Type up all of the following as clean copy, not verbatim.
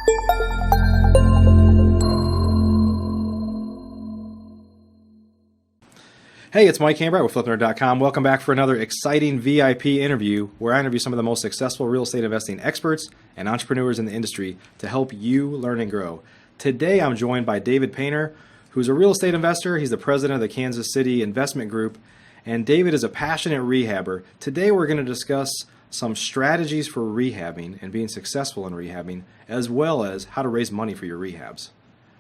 Hey, it's Mike Hambright with FlipNerd.com. Welcome back for another exciting VIP interview where I interview some of the most successful real estate investing experts and entrepreneurs in the industry to help you learn and grow. Today, I'm joined by David Painter, who's a real estate investor. He's the president of the Kansas City Investment Group, and David is a passionate rehabber. Today, we're going to discuss some strategies for rehabbing and being successful in rehabbing, as well as how to raise money for your rehabs.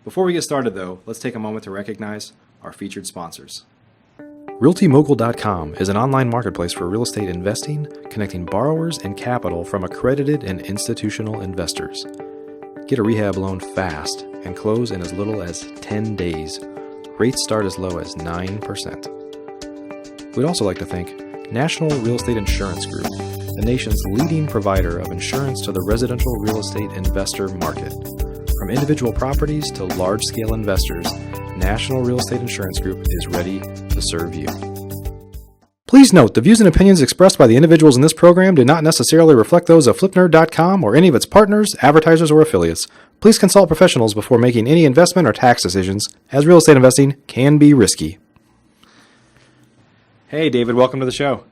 Before we get started, though, let's take a moment to recognize our featured sponsors. RealtyMogul.com is an online marketplace for real estate investing, connecting borrowers and capital from accredited and institutional investors. Get a rehab loan fast and close in as little as 10 days. Rates start as low as 9%. We'd also like to thank National Real Estate Insurance Group, the nation's leading provider of insurance to the residential real estate investor market. From individual properties to large-scale investors, National Real Estate Insurance Group is ready to serve you. Please note, the views and opinions expressed by the individuals in this program do not necessarily reflect those of FlipNerd.com or any of its partners, advertisers, or affiliates. Please consult professionals before making any investment or tax decisions, as real estate investing can be risky. Hey, David, welcome to the show.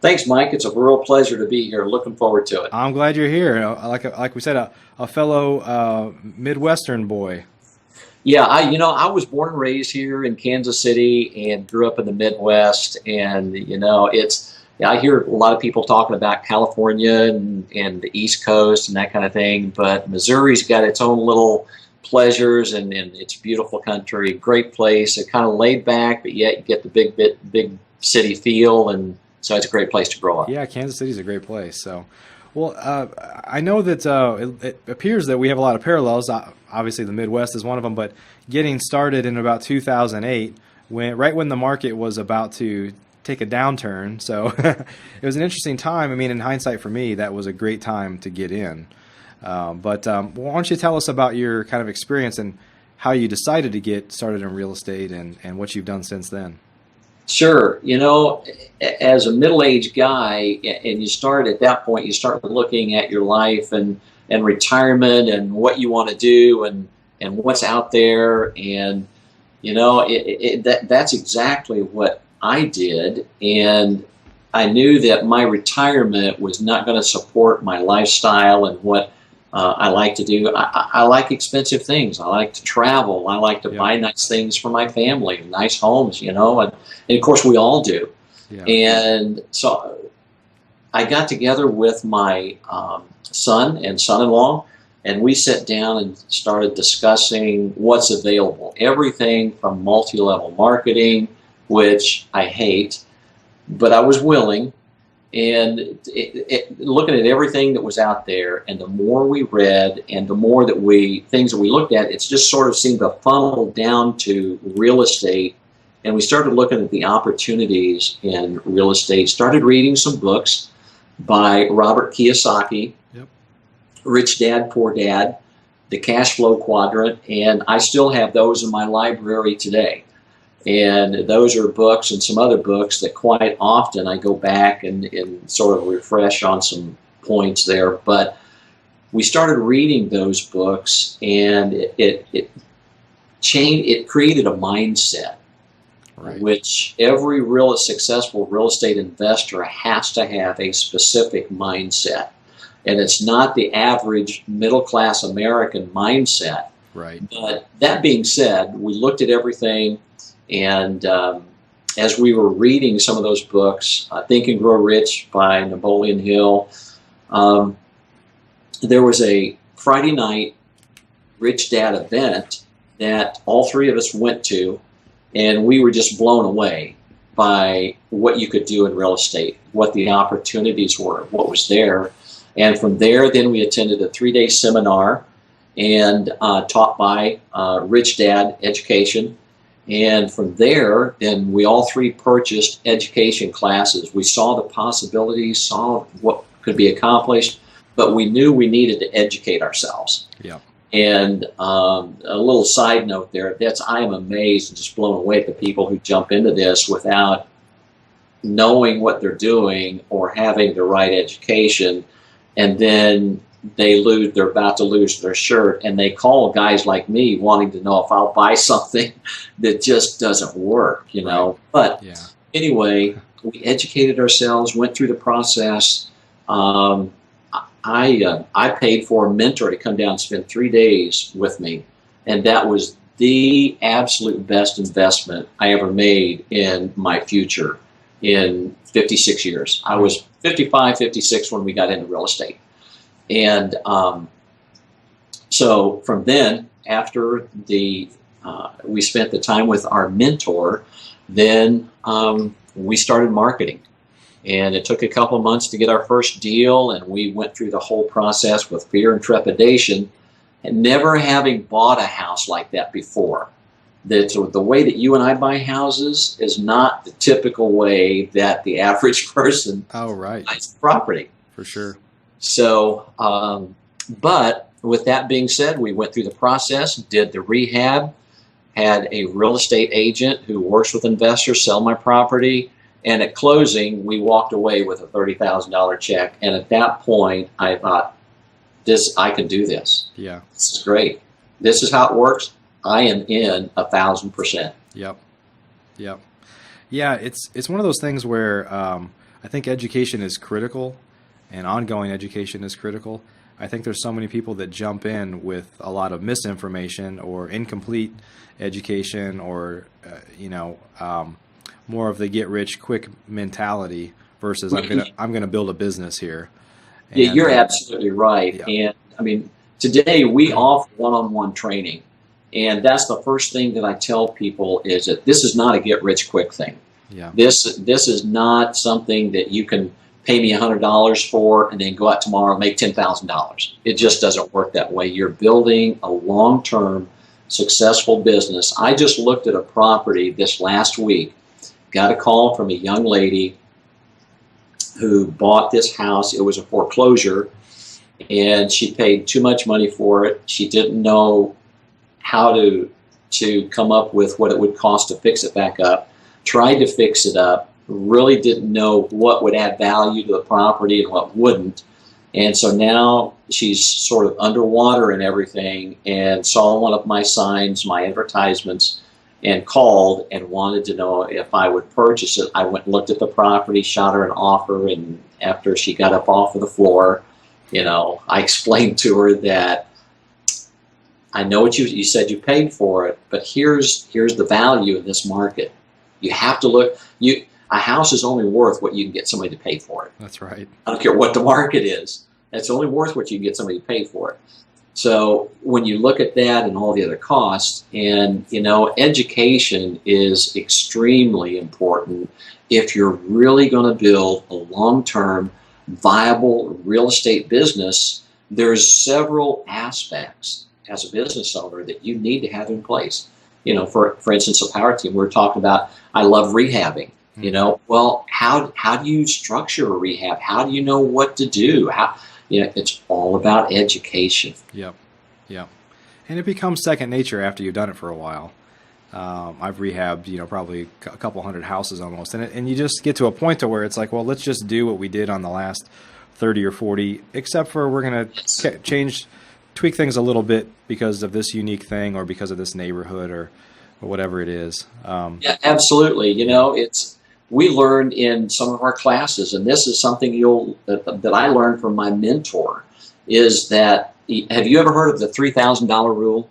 Thanks, Mike. It's a real pleasure to be here. Looking forward to it. I'm glad you're here. Like we said, a fellow Midwestern boy. Yeah, I was born and raised here in Kansas City and grew up in the Midwest. And, I hear a lot of people talking about California and the East Coast and that kind of thing. But Missouri's got its own little pleasures and it's a beautiful country, great place. It's kind of laid back, but yet you get the big city feel. And so it's a great place to grow up. Yeah, Kansas City's a great place. So, well, I know that it appears that we have a lot of parallels. Obviously, the Midwest is one of them, but getting started in about 2008, right when the market was about to take a downturn. So it was an interesting time. I mean, in hindsight for me, that was a great time to get in. But why don't you tell us about your kind of experience and how you decided to get started in real estate and what you've done since then? Sure. As a middle-aged guy, and you start at that point, you start looking at your life and retirement and what you want to do and what's out there. And, that's exactly what I did. And I knew that my retirement was not going to support my lifestyle and what I like to do. I like expensive things. I like to travel. I like to buy nice things for my family, nice homes, and of course we all do. Yeah. And so I got together with my son and son-in-law, and we sat down and started discussing what's available. Everything from multi-level marketing, which I hate, but I was willing. And looking at everything that was out there, and the more we read and the more that things that we looked at, it just sort of seemed to funnel down to real estate. And we started looking at the opportunities in real estate, started reading some books by Robert Kiyosaki, Rich Dad, Poor Dad, The Cash Flow Quadrant, and I still have those in my library today. And those are books and some other books that quite often I go back and sort of refresh on some points there. But we started reading those books, and it created a mindset, right, which every successful real estate investor has to have a specific mindset. And it's not the average middle-class American mindset. Right. But that being said, we looked at everything. And as we were reading some of those books, Think and Grow Rich by Napoleon Hill, there was a Friday night Rich Dad event that all three of us went to, and we were just blown away by what you could do in real estate, what the opportunities were, what was there. And from there, then we attended a 3-day seminar and taught by Rich Dad Education. And from there, then we all three purchased education classes. We saw the possibilities, saw what could be accomplished, but we knew we needed to educate ourselves. Yeah. And a little side note there, I am amazed and just blown away at the people who jump into this without knowing what they're doing or having the right education, and then they're about to lose their shirt, and they call guys like me wanting to know if I'll buy something that just doesn't work, you know. Right. But Yeah. anyway, we educated ourselves, went through the process. I paid for a mentor to come down and spend 3 days with me, and that was the absolute best investment I ever made in my future in 56 years. I was 55, 56 when we got into real estate. And so from then, after we spent the time with our mentor, then we started marketing. And it took a couple of months to get our first deal, and we went through the whole process with fear and trepidation, and never having bought a house like that before. The way that you and I buy houses is not the typical way that the average person buys property. For sure. So, but with that being said, we went through the process, did the rehab, had a real estate agent who works with investors sell my property, and at closing, we walked away with a $30,000 check. And at that point, I thought, I can do this. Yeah. This is great. This is how it works. I am in 1,000%. Yep. Yep. Yeah, it's one of those things where I think education is critical, and ongoing education is critical. I think there's so many people that jump in with a lot of misinformation or incomplete education, or more of the get rich quick mentality versus I'm gonna build a business here. And, yeah, you're absolutely right. Yeah. And I mean, today we offer one-on-one training, and that's the first thing that I tell people is that this is not a get rich quick thing. Yeah. This is not something that you can pay me $100 for and then go out tomorrow and make $10,000. It just doesn't work that way. You're building a long-term successful business. I just looked at a property this last week, got a call from a young lady who bought this house. It was a foreclosure, and she paid too much money for it. She didn't know how to come up with what it would cost to fix it back up, tried to fix it up, really didn't know what would add value to the property and what wouldn't. And so now she's sort of underwater and everything, and saw one of my signs, my advertisements, and called and wanted to know if I would purchase it. I went and looked at the property, shot her an offer, and after she got up off of the floor, I explained to her that I know what you said you paid for it, but here's the value in this market. You have to look. A house is only worth what you can get somebody to pay for it. That's right. I don't care what the market is. It's only worth what you can get somebody to pay for it. So when you look at that and all the other costs, and education is extremely important if you're really going to build a long-term viable real estate business. There's several aspects as a business owner that you need to have in place. For instance, a power team, we're talking about, I love rehabbing. Well, how do you structure a rehab? How do you know what to do? It's all about education. Yep. Yep. And it becomes second nature after you've done it for a while. I've rehabbed, probably a couple hundred houses almost. And you just get to a point to where it's like, well, let's just do what we did on the last 30 or 40, except for we're going to tweak things a little bit because of this unique thing or because of this neighborhood or whatever it is. Yeah, absolutely. We learned in some of our classes, and this is something that I learned from my mentor, is that, have you ever heard of the $3,000 rule?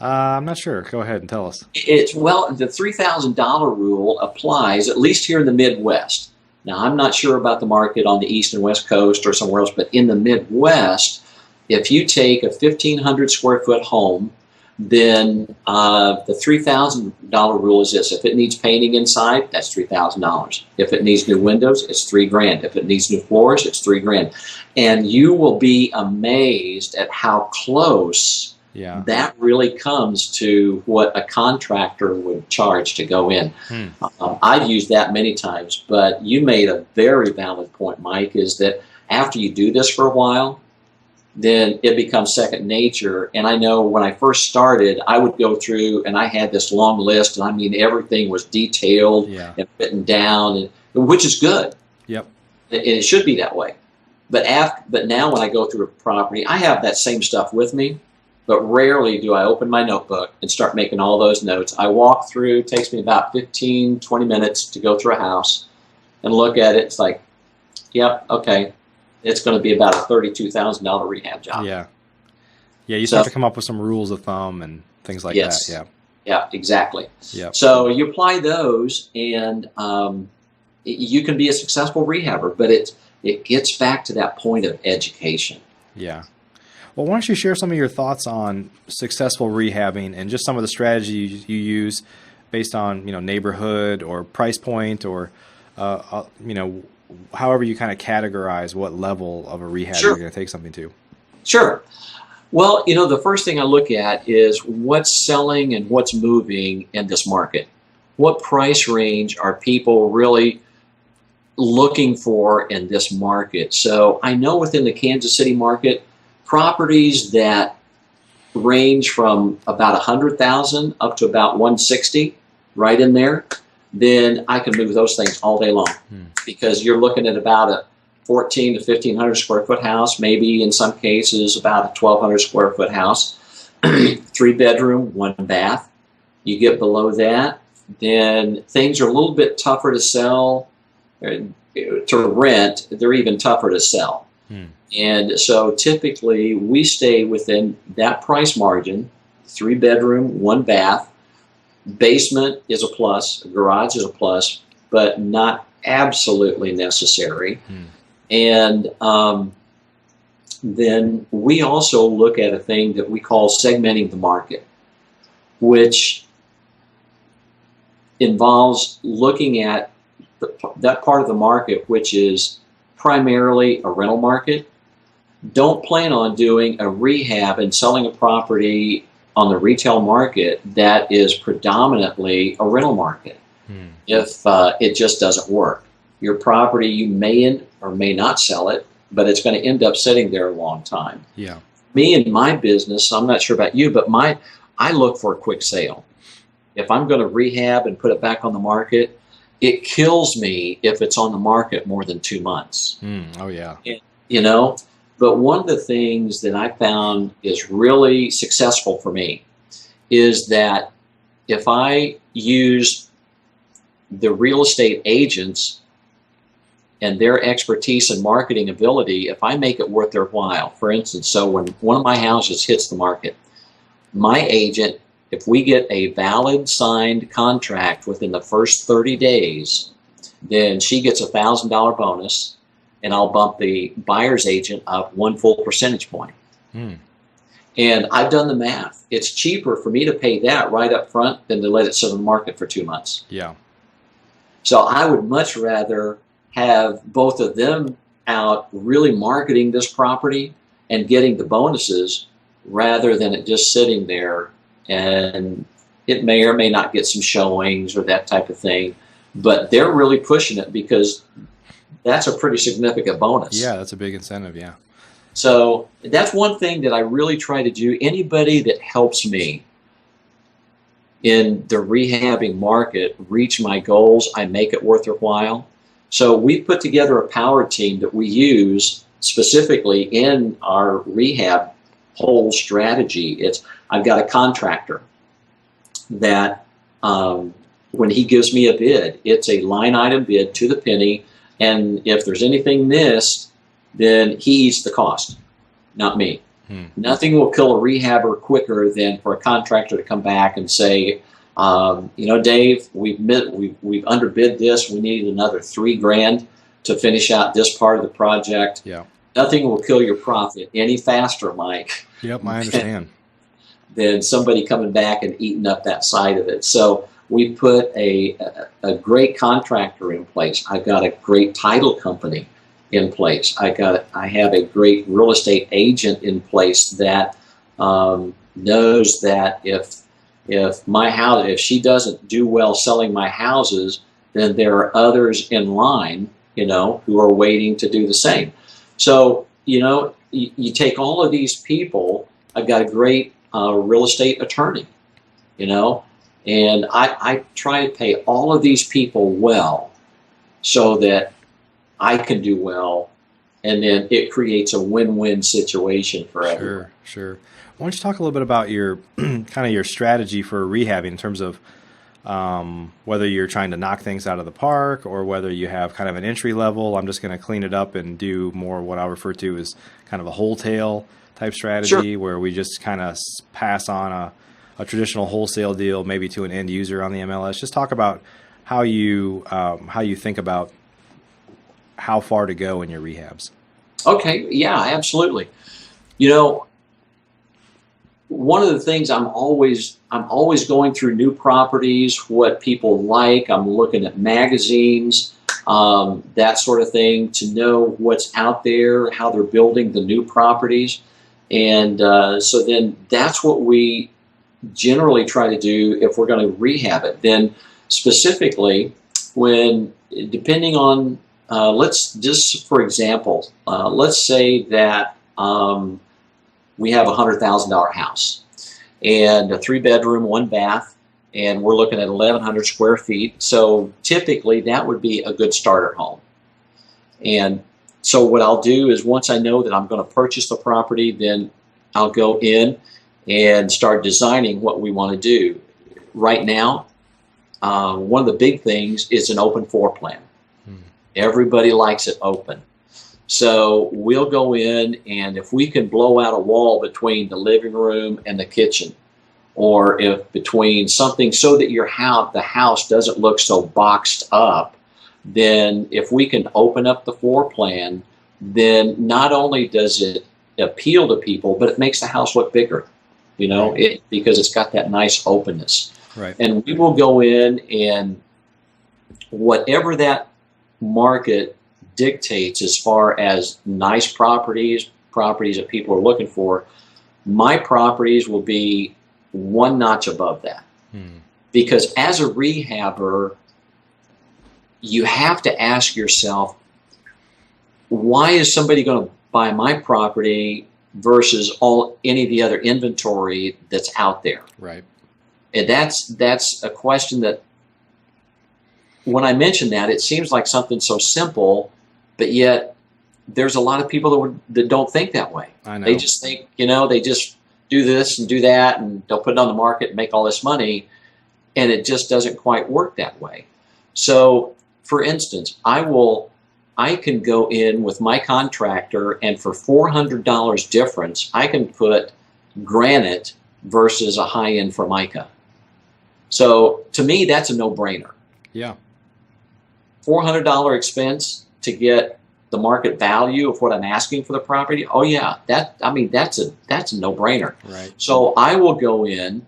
I'm not sure. Go ahead and tell us. The $3,000 rule applies, at least here in the Midwest. Now, I'm not sure about the market on the East and West Coast or somewhere else, but in the Midwest, if you take a 1,500 square foot home, then the $3,000 rule is this: if it needs painting inside, that's $3,000. If it needs new windows, it's $3,000. If it needs new floors, it's $3,000. And you will be amazed at how close that really comes to what a contractor would charge to go in. I've used that many times, but you made a very valid point, Mike, is that after you do this for a while, then it becomes second nature. And I know when I first started, I would go through and I had this long list, and I mean, everything was detailed and written down, which is good. Yep. And it should be that way. but now when I go through a property, I have that same stuff with me, but rarely do I open my notebook and start making all those notes. I walk through, it takes me about 15, 20 minutes to go through a house and look at it. It's like, yep, okay, it's going to be about a $32,000 rehab job. Yeah. Yeah, you start to come up with some rules of thumb and things like that. Yeah. Yeah, exactly. Yeah. So you apply those, and you can be a successful rehabber, but it gets back to that point of education. Yeah. Well, why don't you share some of your thoughts on successful rehabbing and just some of the strategies you use based on, neighborhood or price point or, however you kind of categorize what level of a rehab Sure. you're going to take something to. Sure. Well, the first thing I look at is what's selling and what's moving in this market. What price range are people really looking for in this market? So I know within the Kansas City market, properties that range from about 100,000 up to about 160, right in there, then I can move those things all day long, because you're looking at about a 1,400 to 1,500 square foot house, maybe in some cases about a 1,200 square foot house, 3 bedroom, 1 bath. You get below that, then things are a little bit tougher to sell. To rent, they're even tougher to sell. And so typically we stay within that price margin, 3 bedroom, 1 bath. Basement is a plus, garage is a plus, but not absolutely necessary. And then we also look at a thing that we call segmenting the market, which involves looking at that part of the market which is primarily a rental market. Don't plan on doing a rehab and selling a property on the retail market that is predominantly a rental market. If it just doesn't work. Your property, you may or may not sell it, but it's going to end up sitting there a long time. Yeah. Me and my business, I'm not sure about you, but I look for a quick sale. If I'm going to rehab and put it back on the market, it kills me if it's on the market more than 2 months. Oh, yeah. But one of the things that I found is really successful for me is that if I use the real estate agents and their expertise and marketing ability, if I make it worth their while. For instance, so when one of my houses hits the market, my agent, if we get a valid signed contract within the first 30 days, then she gets a $1,000 bonus, and I'll bump the buyer's agent up 1 full percentage point. And I've done the math. It's cheaper for me to pay that right up front than to let it sit on the market for 2 months. Yeah. So I would much rather have both of them out really marketing this property and getting the bonuses rather than it just sitting there, and it may or may not get some showings or that type of thing, but they're really pushing it because that's a pretty significant bonus. Yeah, that's a big incentive, yeah. So that's one thing that I really try to do. Anybody that helps me in the rehabbing market reach my goals, I make it worth their while. So we put together a power team that we use specifically in our rehab whole strategy. I've got a contractor that when he gives me a bid, it's a line item bid to the penny, and if there's anything missed, then he eats the cost, not me. Nothing will kill a rehabber quicker than for a contractor to come back and say, Dave, we've underbid this. We need another $3,000 to finish out this part of the project. Yeah. Nothing will kill your profit any faster, Mike. Yep, I understand. Than somebody coming back and eating up that side of it. So we put a great contractor in place. I've got a great title company in place. I have a great real estate agent in place that knows that if she doesn't do well selling my houses, then there are others in line, who are waiting to do the same. So, you take all of these people. I've got a great real estate attorney, and I try to pay all of these people well so that I can do well and then it creates a win-win situation for everyone. Sure. Why don't you talk a little bit about your kind of your strategy for rehabbing in terms of whether you're trying to knock things out of the park or whether you have kind of an entry level, I'm just going to clean it up and do more what I refer to as kind of a wholesale type strategy, where we just kind of pass on a traditional wholesale deal maybe to an end user on the MLS. Just talk about how you think about how far to go in your rehabs. Okay, yeah, absolutely. One of the things I'm always going through new properties, what people like. I'm looking at magazines, that sort of thing, to know what's out there, how they're building the new properties, and so then that's what we generally try to do if we're going to rehab it. Then specifically, depending on let's just, for example, let's say that we have a $100,000 house and a 3-bedroom, 1 bath, and we're looking at 1,100 square feet. So typically that would be a good starter home. And so what I'll do is, once I know that I'm going to purchase the property, then I'll go in and start designing what we want to do. Right now, one of the big things is an open floor plan. Everybody likes it open. So we'll go in, and if we can blow out a wall between the living room and the kitchen, or if between something, so that the house doesn't look so boxed up, then if we can open up the floor plan, then not only does it appeal to people, but it makes the house look bigger, because it's got that nice openness. Right. And we will go in, and whatever that market dictates as far as nice properties that people are looking for, my properties will be one notch above that. Because as a rehabber, you have to ask yourself, why is somebody going to buy my property versus any of the other inventory that's out there? Right. And that's a question that, when I mention that, it seems like something so simple, but yet there's a lot of people that don't think that way. I know. They just think, they just do this and do that, and they'll put it on the market and make all this money, and it just doesn't quite work that way. So, for instance, I can go in with my contractor, and for $400 difference, I can put granite versus a high-end Formica. So, to me, that's a no-brainer. Yeah. $400 expense to get the market value of what I'm asking for the property. Oh yeah, that's a no-brainer. Right. So I will go in,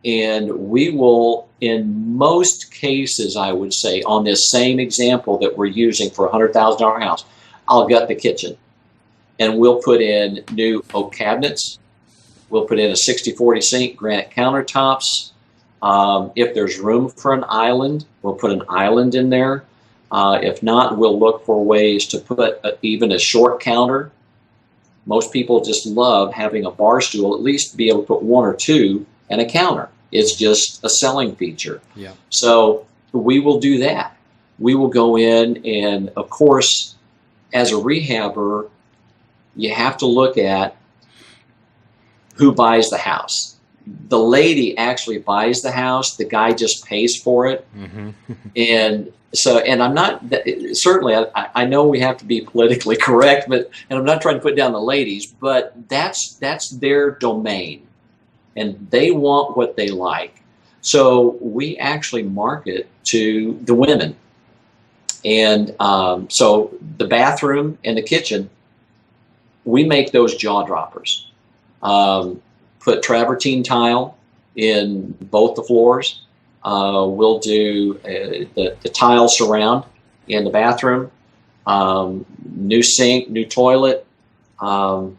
and we will, in most cases, I would say, on this same example that we're using for a $100,000 house, I'll gut the kitchen, and we'll put in new oak cabinets. We'll put in a 60/40 sink, granite countertops. If there's room for an island, we'll put an island in there. If not, we'll look for ways to put even a short counter. Most people just love having a bar stool, at least be able to put 1 or 2, and a counter. It's just a selling feature. Yeah. So we will do that. We will go in, and of course, as a rehabber, you have to look at who buys the house. The lady actually buys the house. The guy just pays for it. Mm-hmm. And I'm not, certainly I know we have to be politically correct, and I'm not trying to put down the ladies, but that's their domain, and they want what they like. So we actually market to the women. And so the bathroom and the kitchen, we make those jaw droppers. Put travertine tile in both the floors. We'll do the tile surround in the bathroom, new sink, new toilet, the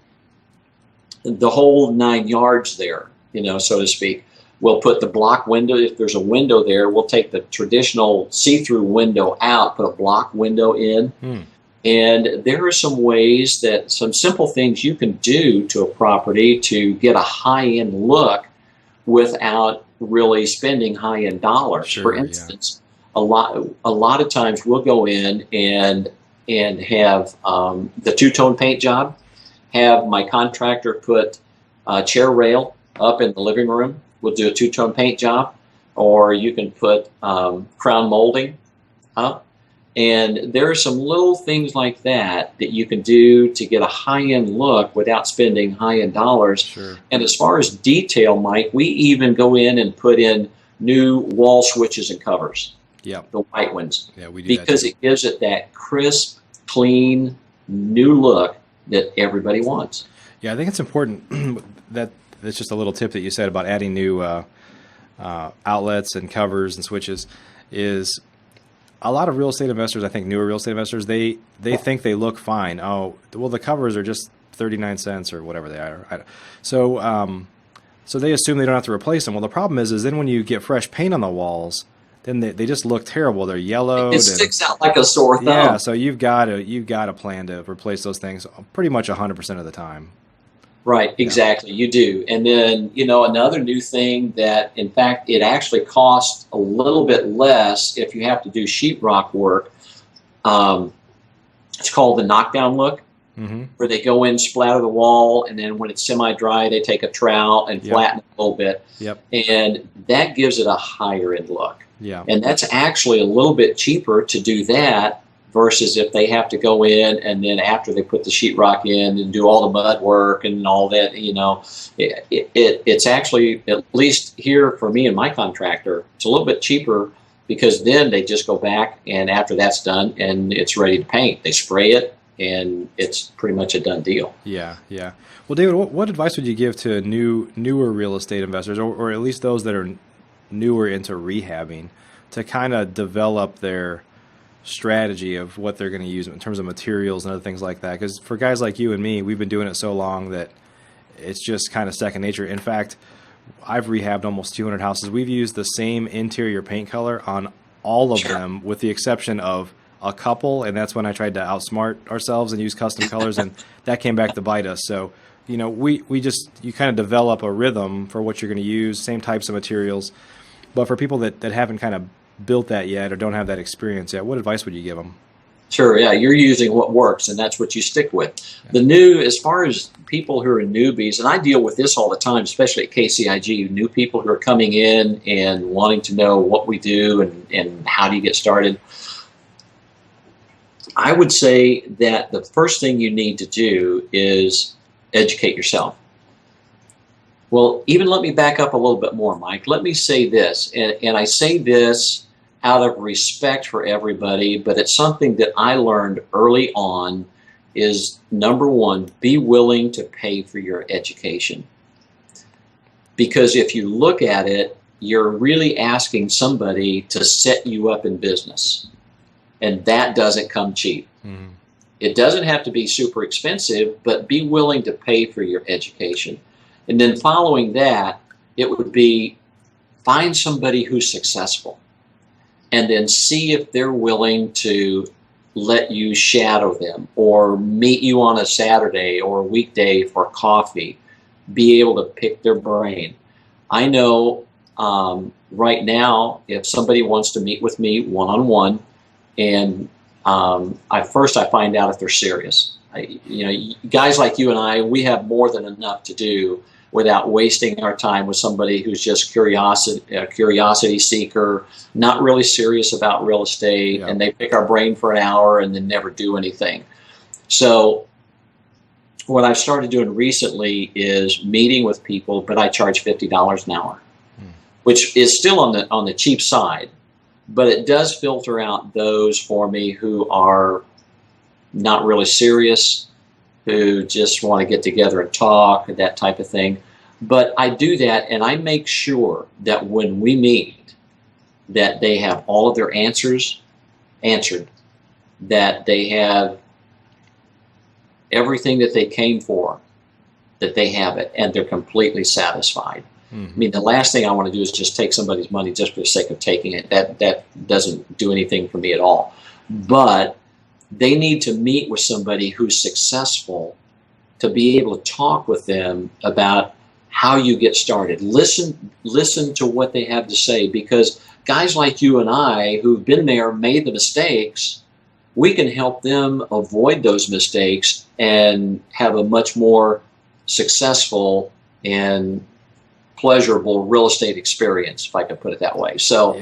whole 9 yards there, so to speak. We'll put the block window. If there's a window there, we'll take the traditional see-through window out, put a block window in. And there are some ways, some simple things you can do to a property to get a high-end look without really spending high-end dollars. Sure, for instance, a lot of times we'll go in and and have the two-tone paint job, have my contractor put a chair rail up in the living room. We'll do a two-tone paint job, or you can put crown molding up. And there are some little things like that that you can do to get a high-end look without spending high-end dollars. Sure. And as far as detail, Mike, we even go in and put in new wall switches and covers. Yeah. The white ones. Yeah, we do because that it gives it that crisp, clean, new look that everybody wants. Yeah, I think it's important that that's just a little tip that you said about adding new outlets and covers and switches is a lot of real estate investors, I think newer real estate investors, they think they look fine. Oh, well, the covers are just 39 cents or whatever they are. So they assume they don't have to replace them. Well, the problem is then when you get fresh paint on the walls, then they just look terrible. They're yellowed. It sticks out like a sore thumb. Yeah, so you've got to plan to replace those things pretty much 100% of the time. Right, exactly. You do. And then, another new thing that, in fact, it actually costs a little bit less if you have to do sheetrock work. It's called the knockdown look, where they go in, splatter the wall, and then when it's semi-dry, they take a trowel and flatten it a little bit. Yep. And that gives it a higher end look. Yeah. And that's actually a little bit cheaper to do that versus if they have to go in and then after they put the sheetrock in and do all the mud work and all that, it's actually, at least here for me and my contractor, it's a little bit cheaper because then they just go back and after that's done and it's ready to paint, they spray it and it's pretty much a done deal. Yeah, yeah. Well, David, what advice would you give to newer real estate investors, or at least those that are newer into rehabbing, to kind of develop their strategy of what they're going to use in terms of materials and other things like that? Because for guys like you and me, we've been doing it so long that it's just kind of second nature. In fact, I've rehabbed almost 200 houses. We've used the same interior paint color on all of them with the exception of a couple, and that's when I tried to outsmart ourselves and use custom colors, and that came back to bite us. So, you kind of develop a rhythm for what you're going to use, same types of materials. But for people that haven't kind of built that yet or don't have that experience yet, what advice would you give them? Sure, yeah, you're using what works, and that's what you stick with. Yeah. As far as people who are newbies, and I deal with this all the time, especially at KCIG, new people who are coming in and wanting to know what we do and how do you get started. I would say that the first thing you need to do is educate yourself. Well, even let me back up a little bit more, Mike. Let me say this, and I say this out of respect for everybody, but it's something that I learned early on is, number one, be willing to pay for your education. Because if you look at it, you're really asking somebody to set you up in business, and that doesn't come cheap. Mm-hmm. It doesn't have to be super expensive, but be willing to pay for your education. And then following that, it would be find somebody who's successful and then see if they're willing to let you shadow them or meet you on a Saturday or a weekday for coffee, be able to pick their brain. I know right now, if somebody wants to meet with me one-on-one, and I find out if they're serious. Guys like you and I, we have more than enough to do without wasting our time with somebody who's just a curiosity seeker, not really serious about real estate, and they pick our brain for an hour and then never do anything. So what I've started doing recently is meeting with people, but I charge $50 an hour, which is still on the cheap side, but it does filter out those for me who are not really serious, who just want to get together and talk, that type of thing. But I do that, and I make sure that when we meet, that they have all of their answers answered, that they have everything that they came for, that they have it, and they're completely satisfied. Mm-hmm. I mean, the last thing I want to do is just take somebody's money just for the sake of taking it. That doesn't do anything for me at all. But they need to meet with somebody who's successful to be able to talk with them about how you get started. Listen to what they have to say, because guys like you and I who've been there, made the mistakes, we can help them avoid those mistakes and have a much more successful and pleasurable real estate experience, if I could put it that way. So,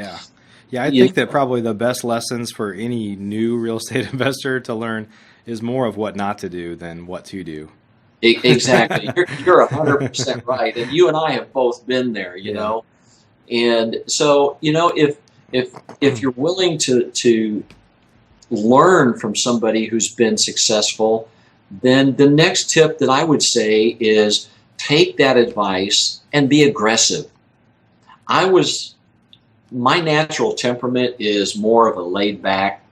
yeah, I think that probably the best lessons for any new real estate investor to learn is more of what not to do than what to do. Exactly. You're 100% right. And you and I have both been there, you know. And so, if you're willing to learn from somebody who's been successful, then the next tip that I would say is take that advice and be aggressive. My natural temperament is more of a laid back,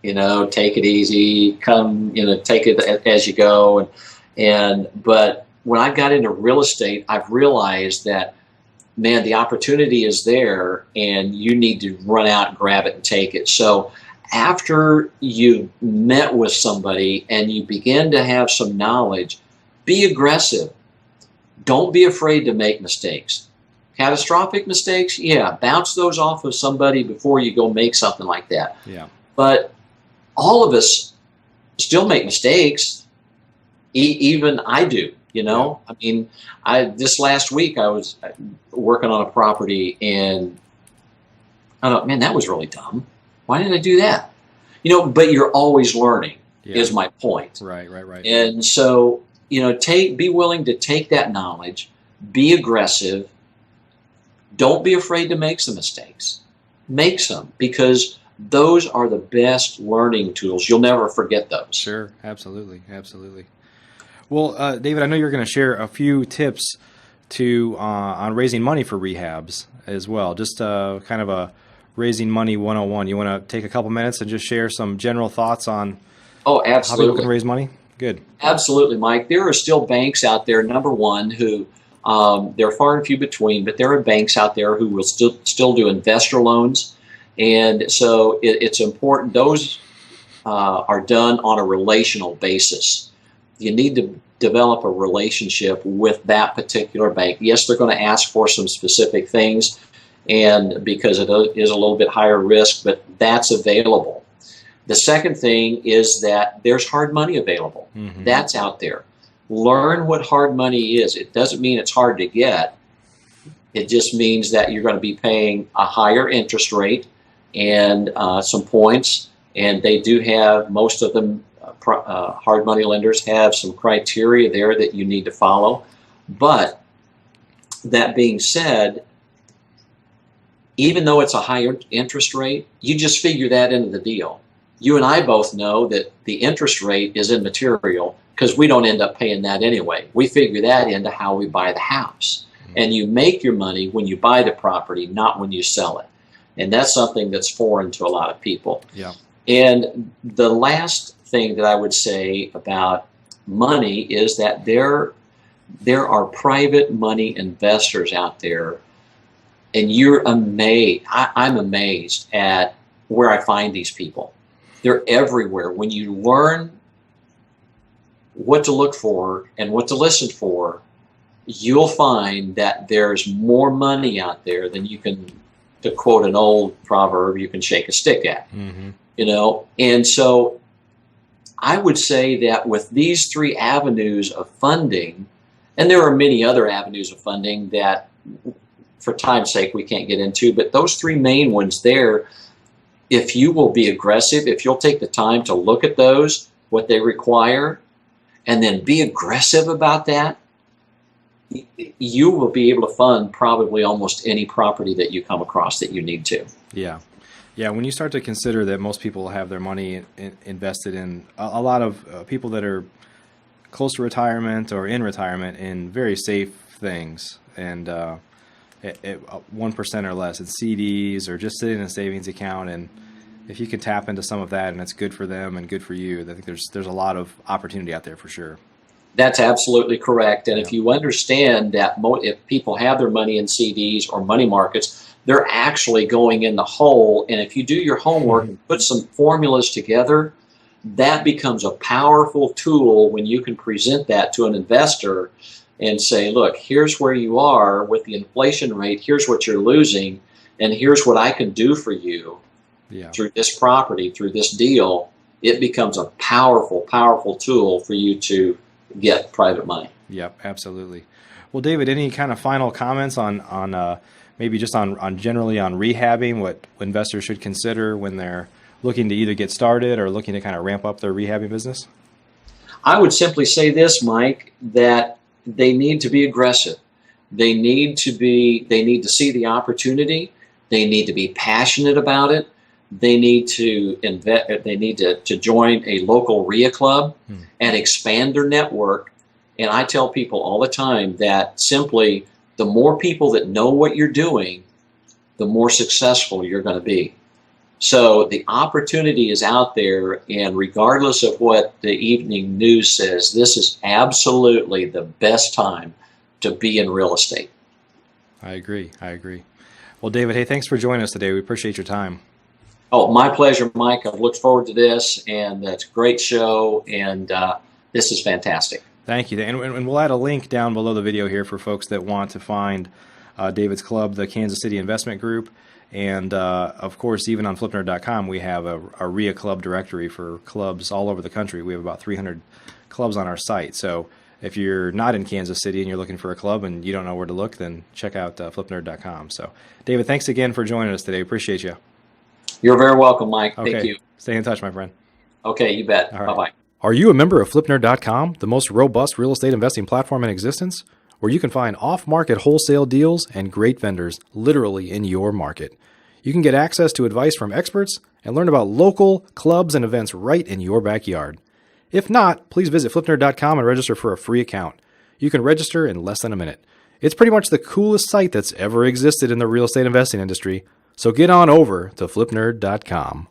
take it easy, take it as you go. But when I got into real estate, I've realized that, man, the opportunity is there and you need to run out and grab it and take it. So after you met with somebody and you begin to have some knowledge, be aggressive. Don't be afraid to make mistakes. Catastrophic mistakes, bounce those off of somebody before you go make something like that. Yeah. But all of us still make mistakes. Even I do, I mean, this last week I was working on a property and I thought, man, that was really dumb. Why did I do that? But you're always learning is my point. Right. And so, be willing to take that knowledge, be aggressive. Don't be afraid to make some mistakes. Make some, because those are the best learning tools. You'll never forget those. Sure, absolutely. Well, David, I know you're going to share a few tips on raising money for rehabs as well. Just kind of a raising money 101. You want to take a couple minutes and just share some general thoughts on how people can raise money? Good. Absolutely, Mike. There are still banks out there, number one, who they're far and few between, but there are banks out there who will still do investor loans. And so it's important. Those are done on a relational basis. You need to develop a relationship with that particular bank. Yes, they're going to ask for some specific things, and because it is a little bit higher risk, but that's available. The second thing is that there's hard money available. Mm-hmm. That's out there. Learn what hard money is. It doesn't mean it's hard to get. It just means that you're going to be paying a higher interest rate and some points. And they do have, most of them, hard money lenders have some criteria there that you need to follow. But that being said, even though it's a higher interest rate, you just figure that into the deal. You and I both know that the interest rate is immaterial because we don't end up paying that anyway. We figure that into how we buy the house. Mm-hmm. And you make your money when you buy the property, not when you sell it. And that's something that's foreign to a lot of people. Yeah. And the last thing that I would say about money is that there are private money investors out there, and you're amazed. I'm amazed at where I find these people. They're everywhere. When you learn what to look for and what to listen for, you'll find that there's more money out there than you can, to quote an old proverb, you can shake a stick at. Mm-hmm. And so I would say that with these three avenues of funding, and there are many other avenues of funding that for time's sake we can't get into, but those three main ones there, if you will be aggressive, if you'll take the time to look at those, what they require, and then be aggressive about that, you will be able to fund probably almost any property that you come across that you need to. Yeah. Yeah, when you start to consider that most people have their money invested in a lot of people that are close to retirement or in retirement in very safe things, and 1% or less, it's CDs or just sitting in a savings account, and if you can tap into some of that and it's good for them and good for you, I think there's a lot of opportunity out there for sure. That's absolutely correct. And if you understand that if people have their money in CDs or money markets, they're actually going in the hole. And if you do your homework and put some formulas together, that becomes a powerful tool when you can present that to an investor and say, look, here's where you are with the inflation rate, here's what you're losing, and here's what I can do for you through this property, through this deal. it becomes a powerful, powerful tool for you to get private money. Yep, absolutely. Well, David, any kind of final comments on maybe just on generally on rehabbing, what investors should consider when they're looking to either get started or looking to kind of ramp up their rehabbing business? I would simply say this, Mike, that they need to be aggressive. They need to see the opportunity. They need to be passionate about it. They need to to join a local REHA club and expand their network. And I tell people all the time that simply the more people that know what you're doing, the more successful you're going to be. So the opportunity is out there, and regardless of what the evening news says, this is absolutely the best time to be in real estate. I agree. Well, David, hey, thanks for joining us today. We appreciate your time. Oh, my pleasure, Mike. I've looked forward to this, and it's a great show, and this is fantastic. Thank you. And we'll add a link down below the video here for folks that want to find David's club, the Kansas City Investment Group. And, of course, even on flipnerd.com, we have a REHA club directory for clubs all over the country. We have about 300 clubs on our site. So if you're not in Kansas City and you're looking for a club and you don't know where to look, then check out flipnerd.com. So, David, thanks again for joining us today. Appreciate you. You're very welcome, Mike. Okay. Thank you. Stay in touch, my friend. Okay, you bet. All right. Bye-bye. Are you a member of flipnerd.com, the most robust real estate investing platform in existence, where you can find off-market wholesale deals and great vendors literally in your market? You can get access to advice from experts and learn about local clubs and events right in your backyard. If not, please visit flipnerd.com and register for a free account. You can register in less than a minute. It's pretty much the coolest site that's ever existed in the real estate investing industry. So get on over to flipnerd.com.